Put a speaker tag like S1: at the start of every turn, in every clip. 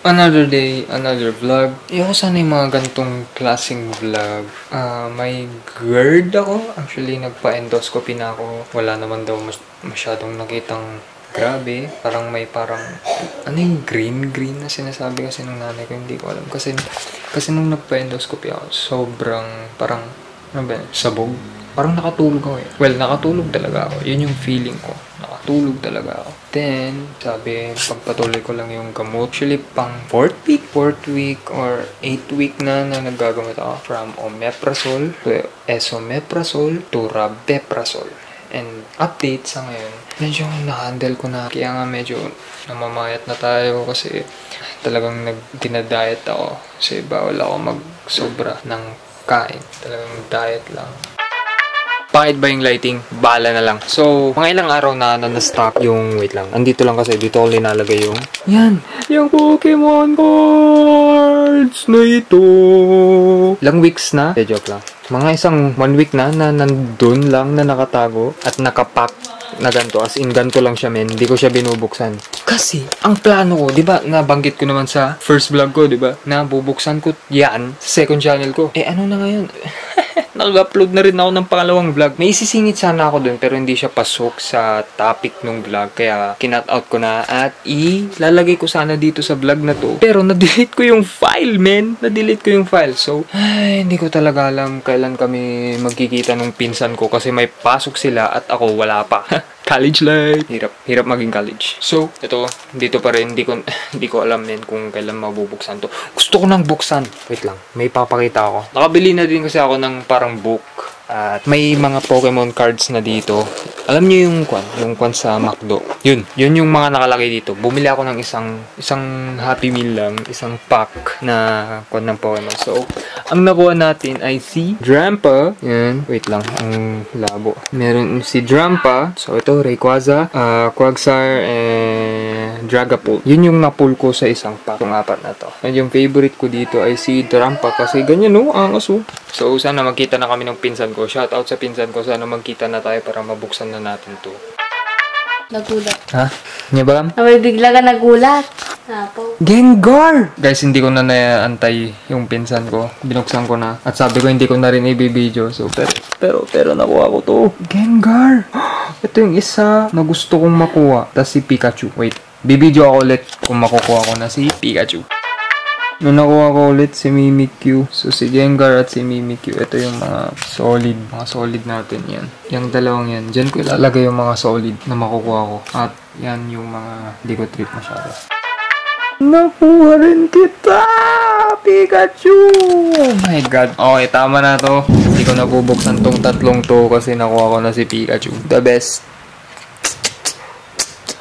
S1: Another day, another vlog. Ayoko sana yung mga gantong klaseng vlog. May GERD ako. Actually, nagpa-endoscopy na ako. Wala naman daw masyadong nakitang grabe. Parang may ano yung green na sinasabi kasi ng nanay ko. Hindi ko alam. Kasi nung nagpa-endoscopy ako, sobrang parang, ano ba, sabog. Parang nakatulog ako eh. Well, nakatulog talaga ako. Yun yung feeling ko. Nakatulog talaga ako. Then, sabi, pagpatuloy ko lang yung gamot. Actually, pang 4th week or 8th week na naggagamot ako from omeprazole to esomeprazole to rabeprazole. And update sa ngayon, medyo na-handle ko na. Kaya nga medyo namamayat na tayo kasi talagang dinadiet ako. Kasi bawal ako mag-sobra ng kain. Talagang diet lang. Pangit ba yung lighting? Bahala na lang. So, mga ilang araw na na-stock yung... Wait lang. Andito lang kasi. Dito ko linalagay yung... Yan! Yung Pokemon cards na ito! Ilang weeks na? Joke lang. Mga isang 1 week na nandun lang na nakatago at nakapack na ganito. As in, ganito lang siya, men. Hindi ko siya binubuksan. Kasi, ang plano ko, di ba, nabanggit ko naman sa first vlog ko, di ba, na bubuksan ko yan sa second channel ko. Ano na ngayon? Nag-upload na rin ako ng pangalawang vlog. May isisingit sana ako dun pero hindi siya pasok sa topic ng vlog. Kaya kinut out ko na at ilalagay ko sana dito sa vlog na to. Pero na-delete ko yung file, men. Na-delete ko yung file. So, hindi ko talaga alam kailan kami magkikita ng pinsan ko kasi may pasok sila at ako wala pa. College life. Hirap maging college. So, ito, dito pa rin, hindi ko alam men kung kailan mabubuksan to. Gusto ko nang buksan. Wait lang, may papakita ako. Nakabili na din kasi ako ng parang book. At may mga Pokemon cards na dito. Alam niyo yung kwan sa McDo. Yun yung mga nakalagay dito. Bumili ako ng isang Happy Meal lang, isang pack na kwan ng Pokemon. So, ang nakuha natin ay si Drampa. Yan, wait lang, ang labo. Meron si Drampa. So, ito, Rayquaza, Quagsire, and Dragapult. Yun yung napul ko sa isang pack. Itong 4 na to. And yung favorite ko dito ay si Drampa kasi ganyan no, angas oh. So, sana magkita na kami ng pinsan ko. Shoutout sa pinsan ko. Sana magkita na tayo para mabuksan na natin to.
S2: Nagulat.
S1: Ha? Niya ba?
S2: May bigla ka nagulat. Apo.
S1: Gengar! Guys, hindi ko na naantay yung pinsan ko. Binuksan ko na. At sabi ko, hindi ko na rin i-video. So, pero nakuha ko to. Gengar! Ito yung isa na gusto kong makuha. Tapos si Pikachu. Wait. Bibidyo ako ulit kung makukuha ko na si Pikachu. Nung nakuha ko ulit si Mimikyu. So, si Gengar at si Mimikyu. Ito yung mga solid natin yan. Yung dalawang yan. Diyan ko ilalagay yung mga solid na makukuha ko. At yan yung mga di ko trip masyado. Nakuha rin kita! Pikachu! Oh my god. Okay, tama na to. Hindi ko nabubuksan tong tatlong to kasi nakuha ko na si Pikachu. The best.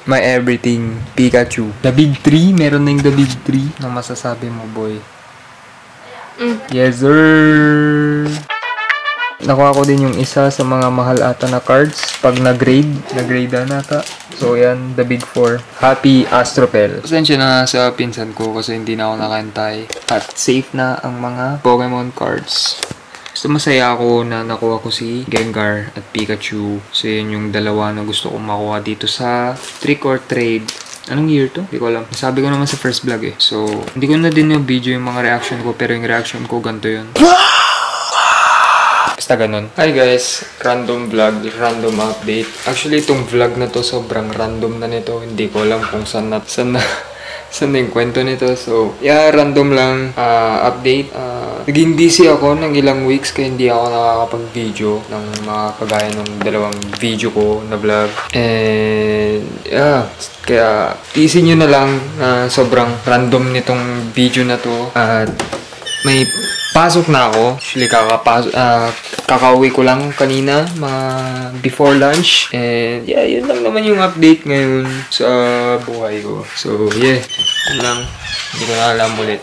S1: My everything, Pikachu. The Big 3, meron na yung The Big 3. Ano masasabi mo, boy? Yes, sir! Nakuha ko din yung isa sa mga mahal ata na cards. Pag nag-grade na ata. So, yan, The Big 4. Happy Astropel. Pasensya na sa pinsan ko kasi hindi na ako nakantay. At safe na ang mga Pokemon cards. So, masaya ako na nakuha ko si Gengar at Pikachu. So, yun yung dalawa na gusto kong makuha dito sa Trick or Trade. Anong year to? Hindi ko alam. Sabi ko naman sa first vlog eh. So, hindi ko na din yung video yung mga reaction ko. Pero yung reaction ko, ganito yun. Basta ganun. Hi guys! Random vlog, random update. Actually, itong vlog na to, sobrang random na nito. Hindi ko alam kung saan na yung kwento nito. So, yeah, random lang update. Naging busy ako ng ilang weeks kaya hindi ako nakakapag-video ng mga kagaya ng dalawang video ko na vlog. And, yeah, kaya tiisin nyo na lang na sobrang random nitong video na to. At may pasok na ako. Actually, kakauwi ko lang kanina, mga before lunch. And yeah, yun lang naman yung update ngayon sa buhay ko. So yeah, yun lang. Hindi ko na alam ulit.